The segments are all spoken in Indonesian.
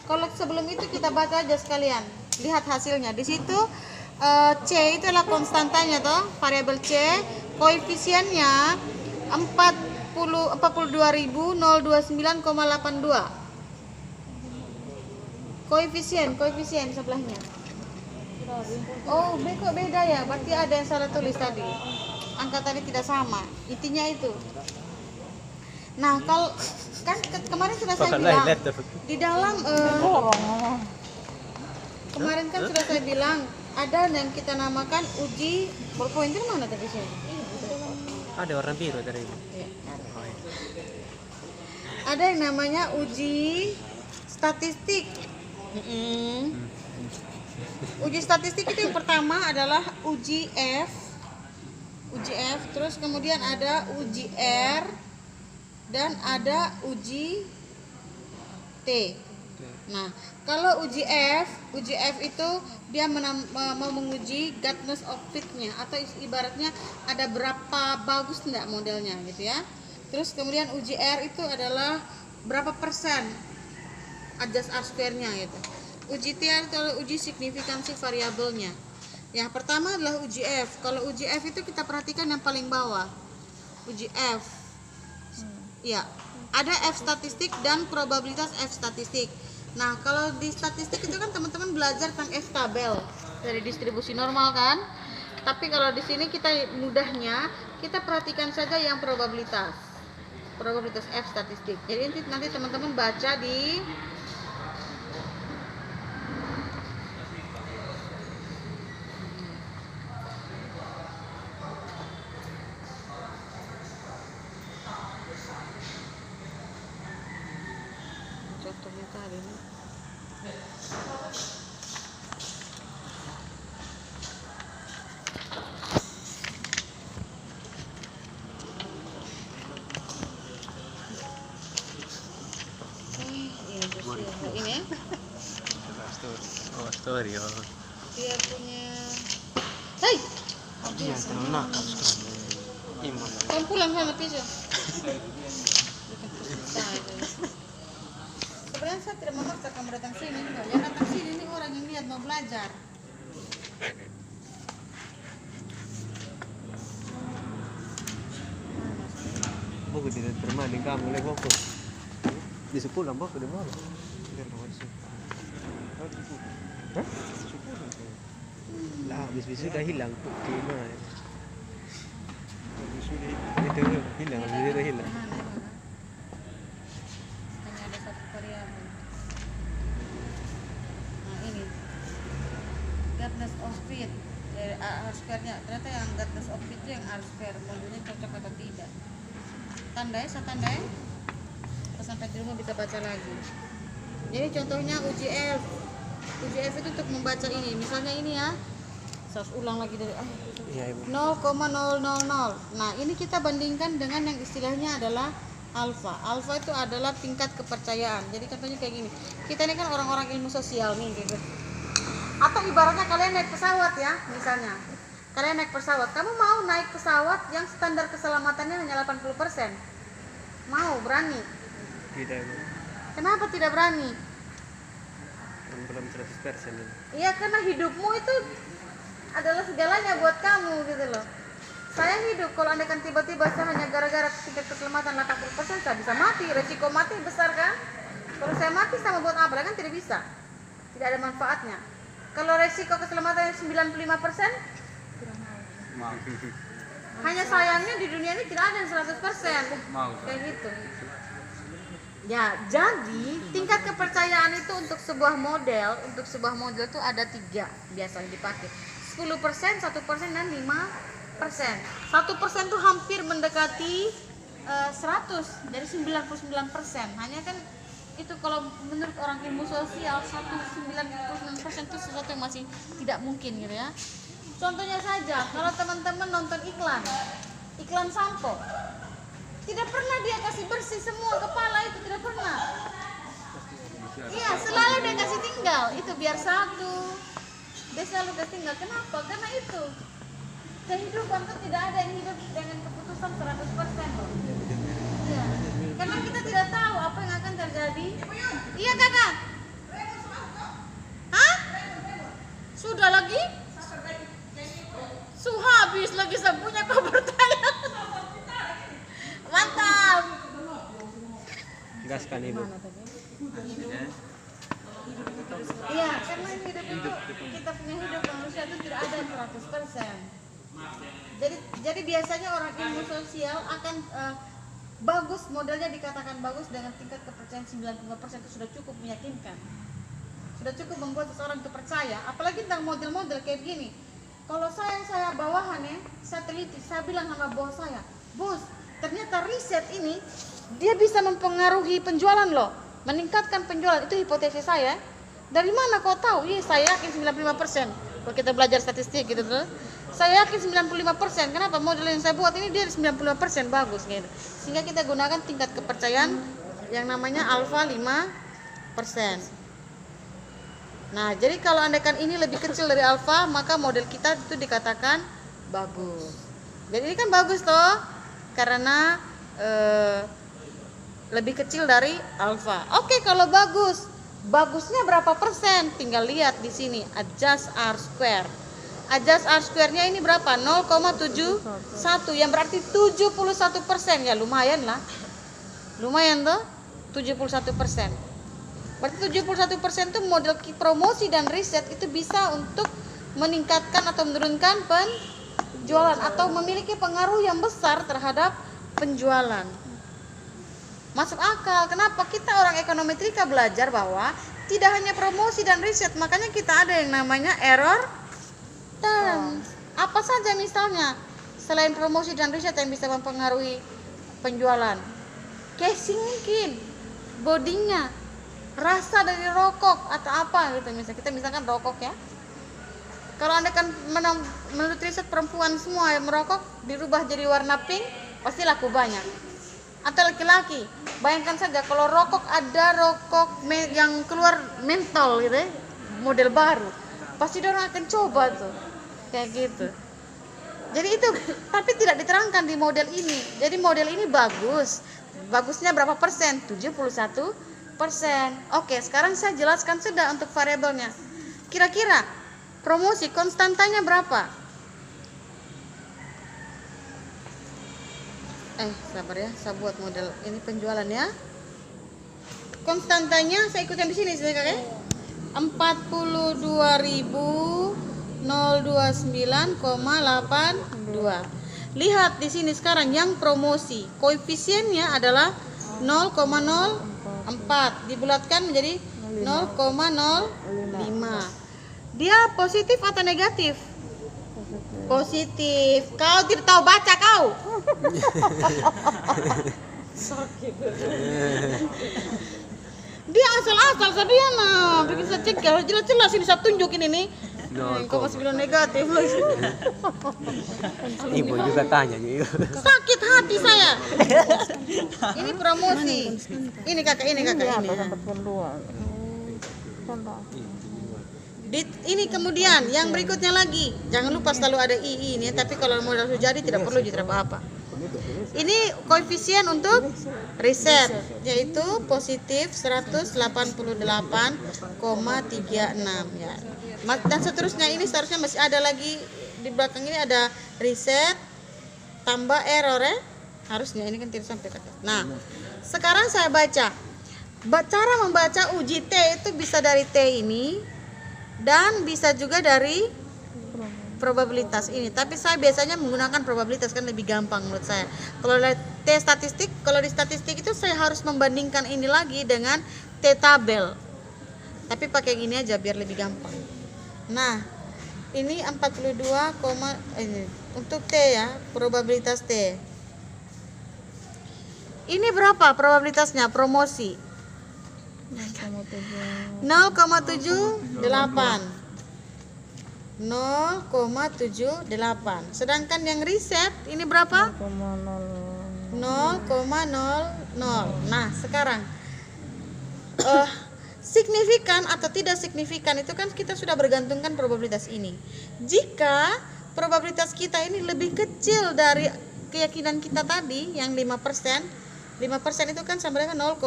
Kalau sebelum itu kita baca aja sekalian. Lihat hasilnya. Di situ C itu adalah konstantanya toh, variabel C, koefisiennya 42.029,82. Koefisien sebelahnya. Oh, kok beda ya? Berarti ada yang salah tulis tadi. Angka tadi tidak sama. Intinya itu. Nah, kalau kan kemarin sudah saya bilang di dalam kemarin kan sudah saya bilang ada yang kita namakan uji pointer mana tadi sih? Ada warna biru tadi. Ada yang namanya uji statistik. Uji statistik itu yang pertama adalah uji F, terus kemudian ada uji R, dan ada uji T. Nah, kalau uji F itu dia mau menguji goodness of fit-nya, atau ibaratnya ada berapa bagus enggak modelnya gitu ya. Terus kemudian uji R itu adalah berapa persen adjust R-square-nya gitu. Uji T itu adalah uji signifikansi variabelnya. Yang pertama adalah uji F. Kalau uji F itu kita perhatikan yang paling bawah. Uji F. Ya, ada F statistik dan probabilitas F statistik. Nah, kalau di statistik itu kan teman-teman belajar tentang F tabel dari distribusi normal kan? Tapi kalau di sini kita mudahnya kita perhatikan saja yang probabilitas F statistik. Jadi nanti teman-teman baca di contohnya tadi nih. Ini ya. Story. Dia punya. Hei. Dia tenang Iman. Kamu pulang sama pisau. Sebenarnya saya tidak memaksa kamu datang sini, enggak. Yang datang sini ini orang yang niat mau belajar. Buku tidak berbanding kamu lagi fokus. Di 10 lambok udah mau. Hah? Lah habis sudah hilang gimana? Itu hilang, itu hilang. Hanya ada satu variabel. Nah ini goodness of fit dari R-square-nya. Ternyata yang goodness of fit itu yang R-square. Modelnya cocok atau tidak? Saya tandai. Sampai di rumah bisa baca lagi. Jadi contohnya uji F. Uji F itu untuk membaca ini. Misalnya ini ya. Saya ulang lagi dari 0,000. Nah, ini kita bandingkan dengan yang istilahnya adalah alfa. Alfa itu adalah tingkat kepercayaan. Jadi contohnya kayak gini. Kita ini kan orang-orang ilmu sosial nih gitu. Atau ibaratnya kalian naik pesawat ya, misalnya. Kalian naik pesawat. Kamu mau naik pesawat yang standar keselamatannya hanya 80%? Mau, berani? Tidak. Kenapa tidak berani? Belum 100% ini. Iya, karena hidupmu itu adalah segalanya buat kamu gitu loh. Saya hidup, kalau anda kan tiba-tiba saya hanya gara-gara tingkat keselamatan 80%, saya bisa mati. Resiko mati besar kan? Kalau saya mati sama buat apa? Kan tidak bisa. Tidak ada manfaatnya. Kalau resiko keselamatan 95%, hanya sayangnya di dunia ini tidak ada yang 100%. Kayak gitu. Ya, jadi tingkat kepercayaan itu untuk sebuah model itu ada 3 biasanya dipakai. 10%, 1%, dan 5%. 1% itu hampir mendekati 100 dari 99%. Hanya kan itu kalau menurut orang ilmu sosial 99% itu sesuatu yang masih tidak mungkin gitu ya. Contohnya saja, kalau teman-teman nonton iklan sampo, tidak pernah dia kasih bersih semua kepala itu, tidak pernah. Iya, selalu dia kasih tinggal. Itu biar satu. Dia selalu kasih tinggal. Kenapa? Karena itu kehidupan itu tidak ada yang hidup dengan keputusan 100% loh. Iya. Karena kita tidak tahu apa yang akan terjadi. Iya kakak. akan hidup. Mana tadi? Iya, karena hidup itu kita punya hidup manusia itu tidak ada yang 100%. Jadi biasanya orang ilmu sosial akan bagus, modelnya dikatakan bagus dengan tingkat kepercayaan 95% itu sudah cukup meyakinkan. Sudah cukup membuat seseorang itu percaya, apalagi tentang model-model kayak gini. Kalau saya bawahan ya, saya teliti, saya bilang sama bos saya, bos, ternyata riset ini dia bisa mempengaruhi penjualan loh, meningkatkan penjualan, itu hipotesis saya. Dari mana kau tahu? Iya, saya yakin 95%. Kalau kita belajar statistik gitu tuh, saya yakin 95%. Kenapa? Model yang saya buat ini dia 95% bagus gitu. Sehingga kita gunakan tingkat kepercayaan yang namanya alfa 5%. Nah, jadi kalau andaikan ini lebih kecil dari alfa, maka model kita itu dikatakan bagus. Jadi ini kan bagus toh, karena lebih kecil dari alfa. Oke, kalau bagus, bagusnya berapa persen? Tinggal lihat di sini, adjust R square. Adjust R square-nya ini berapa? 0,71, yang berarti 71%. Ya lumayan lah. Lumayan tuh, 71%. Berarti 71% itu model promosi dan riset itu bisa untuk meningkatkan atau menurunkan penjualan atau memiliki pengaruh yang besar terhadap penjualan. Masuk akal. Kenapa? Kita orang ekonometrika belajar bahwa tidak hanya promosi dan riset, makanya kita ada yang namanya error terms. Apa saja misalnya selain promosi dan riset yang bisa mempengaruhi penjualan? Casing mungkin, bodinya, rasa dari rokok atau apa gitu. Misalnya kita misalkan rokok ya, kalau anda kan menurut riset perempuan semua yang merokok dirubah jadi warna pink pasti laku banyak. Atau laki-laki, bayangkan saja kalau rokok ada rokok yang keluar mentol gitu ya, model baru, pasti orang akan coba tuh kayak gitu. Jadi itu, tapi tidak diterangkan di model ini. Jadi model ini bagusnya berapa persen? 71%. Oke, sekarang saya jelaskan sudah untuk variabelnya. Kira-kira promosi konstantanya berapa? Sabar ya, saya buat model ini penjualan ya. Konstantanya saya ikutkan di sini saya kakek. 42.029,82. Lihat di sini sekarang yang promosi, koefisiennya adalah 0,04 dibulatkan menjadi 0,05. Dia positif atau negatif? Positif. Kau tidak tahu baca kau. Dia asal-asal saja nah, bikin saya cek jelas-jelas ini saya tunjukin ini. Kau masih bilang negatif. Ibu juga tanya juga. Sakit hati saya. Ini promosi. Ini kakak ini. Ini kemudian yang berikutnya lagi. Jangan lupa selalu ada II ini, tapi kalau modal sudah jadi tidak perlu jadi apa-apa. Ini koefisien untuk riset yaitu positif 188,36 ya. Dan seterusnya ini seharusnya masih ada lagi di belakang ini ada riset tambah error ya. Harusnya ini kan tidak sampai kata. Nah, sekarang saya baca. Cara membaca uji T itu bisa dari T ini dan bisa juga dari probabilitas ini. Tapi saya biasanya menggunakan probabilitas kan lebih gampang menurut saya. Kalau T statistik, kalau di statistik itu saya harus membandingkan ini lagi dengan T tabel. Tapi pakai yang ini aja biar lebih gampang. Nah, ini 42, ini untuk T ya, probabilitas T. Ini berapa probabilitasnya promosi? 0,78. 0,78. Sedangkan yang riset ini berapa? 0,00. Nah, sekarang signifikan atau tidak signifikan itu kan kita sudah bergantungkan probabilitas ini. Jika probabilitas kita ini lebih kecil dari keyakinan kita tadi yang 5%, 5% itu kan sama dengan 0,05.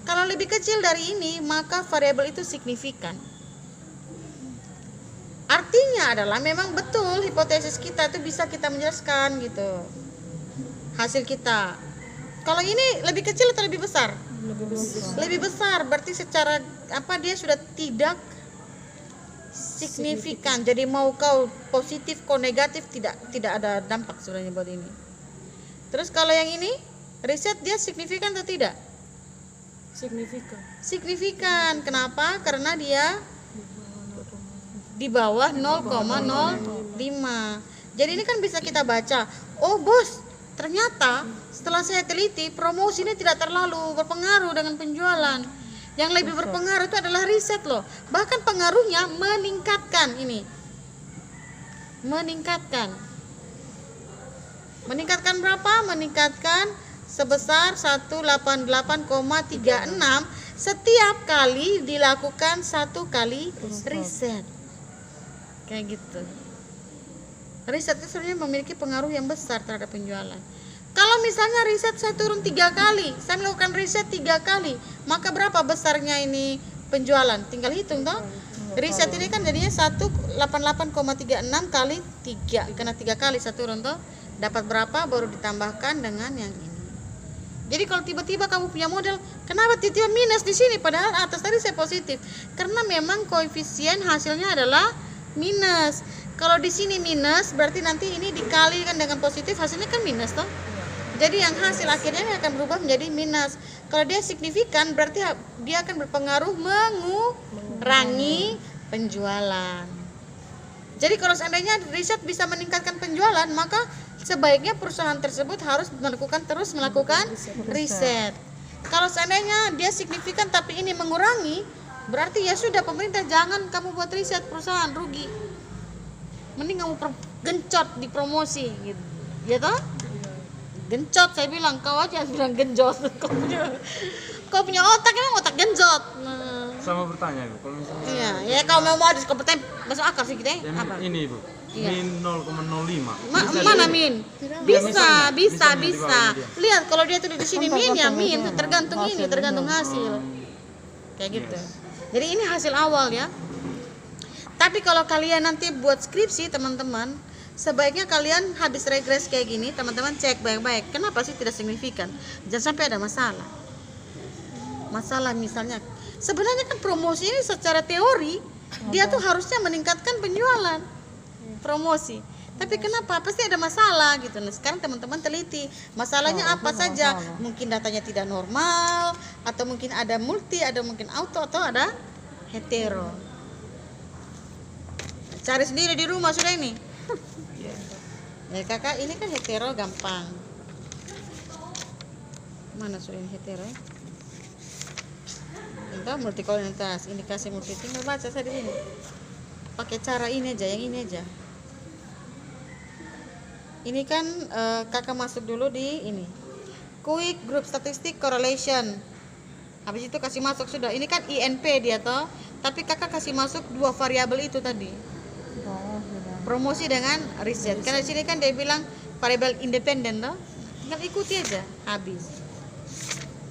Kalau lebih kecil dari ini, maka variabel itu signifikan. Artinya adalah memang betul hipotesis kita itu bisa kita menjelaskan gitu. Hasil kita. Kalau ini lebih kecil atau lebih besar? Lebih besar. Lebih besar, berarti secara dia sudah tidak signifikan. Jadi mau kau positif, kau negatif, tidak ada dampak sebenarnya buat ini. Terus kalau yang ini, riset dia signifikan atau tidak? Signifikan. Signifikan. Kenapa? Karena dia di bawah 0,05. Jadi ini kan bisa kita baca, oh bos, ternyata setelah saya teliti promosi ini tidak terlalu berpengaruh dengan penjualan. Yang lebih berpengaruh itu adalah riset loh. Bahkan pengaruhnya meningkatkan ini. Meningkatkan berapa? Meningkatkan sebesar 188,36 setiap kali dilakukan satu kali riset. Kayak gitu. Riset itu sebenarnya memiliki pengaruh yang besar terhadap penjualan. Kalau misalnya riset saya turun 3 kali, saya melakukan riset 3 kali, maka berapa besarnya ini penjualan? Tinggal hitung toh. Riset ini kan jadinya 188,36 kali 3, karena 3 kali saya turun toh. Dapat berapa baru ditambahkan dengan yang ini. Jadi kalau tiba-tiba kamu punya model, kenapa tiba-tiba minus di sini padahal atas tadi saya positif? Karena memang koefisien hasilnya adalah minus. Kalau di sini minus, berarti nanti ini dikalikan dengan positif, hasilnya kan minus toh. Jadi yang hasil akhirnya akan berubah menjadi minus. Kalau dia signifikan, berarti dia akan berpengaruh mengurangi penjualan. Jadi kalau seandainya riset bisa meningkatkan penjualan, maka sebaiknya perusahaan tersebut harus terus melakukan riset. Kalau seandainya dia signifikan tapi ini mengurangi, berarti ya sudah, pemerintah jangan kamu buat riset, perusahaan rugi. Mending kamu gencot di promosi gitu. Ya toh? Gencot, saya bilang, kau aja bilang genjot. Kau punya otak, emang otak genjot. Nah. Sama bertanya Ibu, kalau misalnya Iya, ya kalau mau ada kompeten masuk akal sih kita. Apa? ini Ibu, Iya. min 0,05. Mana min? Bisa. Misalnya di bawah dia. Lihat kalau dia tulis di sini min ya min, tergantung ini, tergantung hasil. Kayak gitu. Jadi ini hasil awal ya. Tapi kalau kalian nanti buat skripsi teman-teman, sebaiknya kalian habis regres kayak gini, teman-teman cek baik-baik. Kenapa sih tidak signifikan? Jangan sampai ada masalah. Masalah misalnya, sebenarnya kan promosi ini secara teori dia tuh harusnya meningkatkan penjualan. Promosi. Tapi kenapa? Pasti ada masalah gitu. Nah, sekarang teman-teman teliti masalahnya apa saja. Mungkin datanya tidak normal, atau mungkin ada multi, ada mungkin auto, atau ada hetero. Cari sendiri di rumah sudah ini. Ya kakak, ini kan hetero gampang. Mana sudah ini hetero? Entah multikolonialitas, indikasi multi, tinggal baca saya di sini. Pakai cara ini aja, yang ini aja. Ini kan kakak masuk dulu di ini. Quick Group Statistic Correlation. Habis itu kasih masuk sudah. Ini kan INP dia toh. Tapi kakak kasih masuk 2 variabel itu tadi. Promosi dengan riset. Karena di sini kan dia bilang variabel independen toh. Tinggal ikuti aja, habis.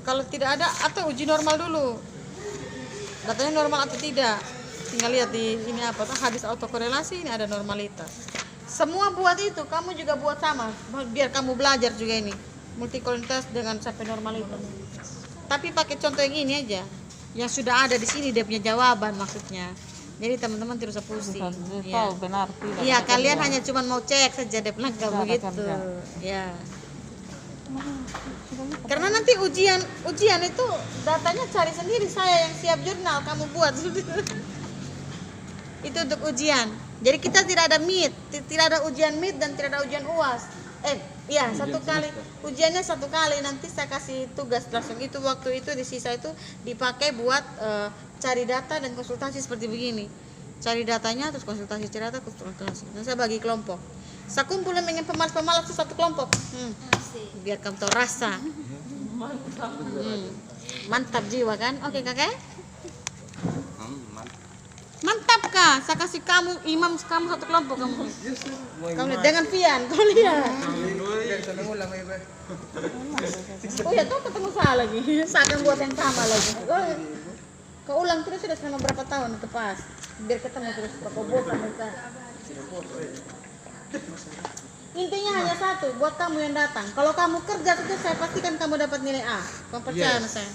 Kalau tidak ada, atau uji normal dulu. Datanya normal atau tidak. Tinggal lihat di ini apa tuh, habis autokorelasi ini ada normalitas. Semua buat itu, kamu juga buat sama. Biar kamu belajar juga ini. Multikolonialitas dengan sampai normalitas. Tapi pakai contoh yang ini aja. Yang sudah ada di sini dia punya jawaban maksudnya. Jadi teman-teman tidak usah pusing. Ya. Benar tidak. Iya, kalian hanya cuma mau cek saja dia bilang enggak begitu. Ya. Karena nanti ujian itu datanya cari sendiri, saya yang siap jurnal, kamu buat. Itu untuk ujian. Jadi kita tidak ada mid, tidak ada ujian mid dan tidak ada ujian UAS. Iya, satu kali. Ujiannya 1 kali, nanti saya kasih tugas langsung itu, waktu itu di sisa itu dipakai buat cari data dan konsultasi seperti begini. Cari datanya terus konsultasi, cari data konsultasi. Dan saya bagi kelompok. Saya kumpulin dengan pemalas-pemalas itu 1 kelompok. Biar kamu tahu rasa. Mantap jiwa kan? Oke kakak? Mantap kak? Saya kasih kamu imam kamu 1 kelompok kamu. Kamu lihat dengan Fian, kau lihat. Oh ya, tuh ketemu saya lagi. Saya akan buat yang sama lagi. Kau ulang terus sudah selama berapa tahun itu pas? Biar ketemu terus, kau bosan kita. Intinya hanya satu buat kamu yang datang. Kalau kamu kerja itu saya pastikan kamu dapat nilai A. Kamu percaya sama saya?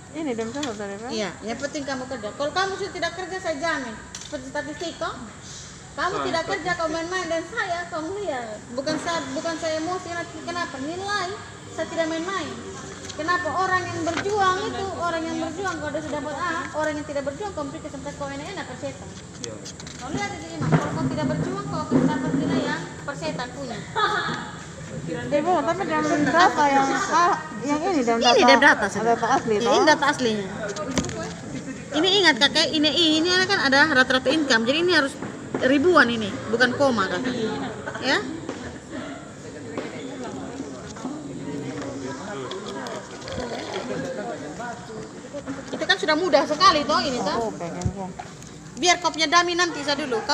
Ini dong sama dari Pak. Iya, yang penting kamu kerja. Kalau kamu sudah tidak kerja saya jamin. Seperti statistik toh. Kamu tidak kerja, kamu main-main dan saya kamu lihat. Bukan saya emosi. Kenapa? Nilai. Saya tidak main-main. Kenapa? Orang yang berjuang itu, orang yang berjuang kalau dia sudah dapat A, orang yang tidak berjuang kamu pikir sampai kau enak-enak persetan. Iya. Kau lihat itu Imam, kalau kau tidak berjuang kau akan dapat nilai yang persetan punya. Ibu, tapi dalam data yang ini dalam Ini dalam data sudah. data asli Ya, ini data aslinya. Ini ingat kakek, ini kan ada rata-rata income, jadi ini harus ribuan ini, bukan koma kakek. Ya? Itu kan sudah mudah sekali toh ini toh. Oh, pengen. Biar kau punya dummy nanti saya dulu.